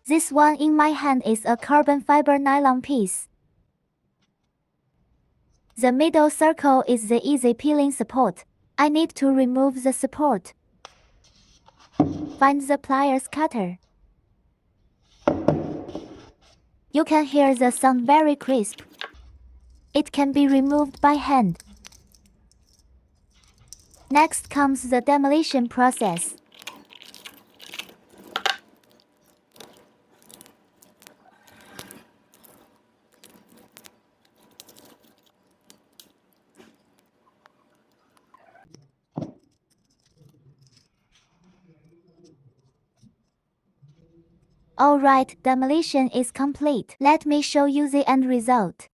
This one in my hand is a carbon fiber nylon piece. The middle circle is the easy peeling support. I need to remove the support. Find the pliers cutter. You can hear the sound very crisp. It can be removed by hand. Next comes the demolition process. Alright, demolition is complete. Let me show you the end result.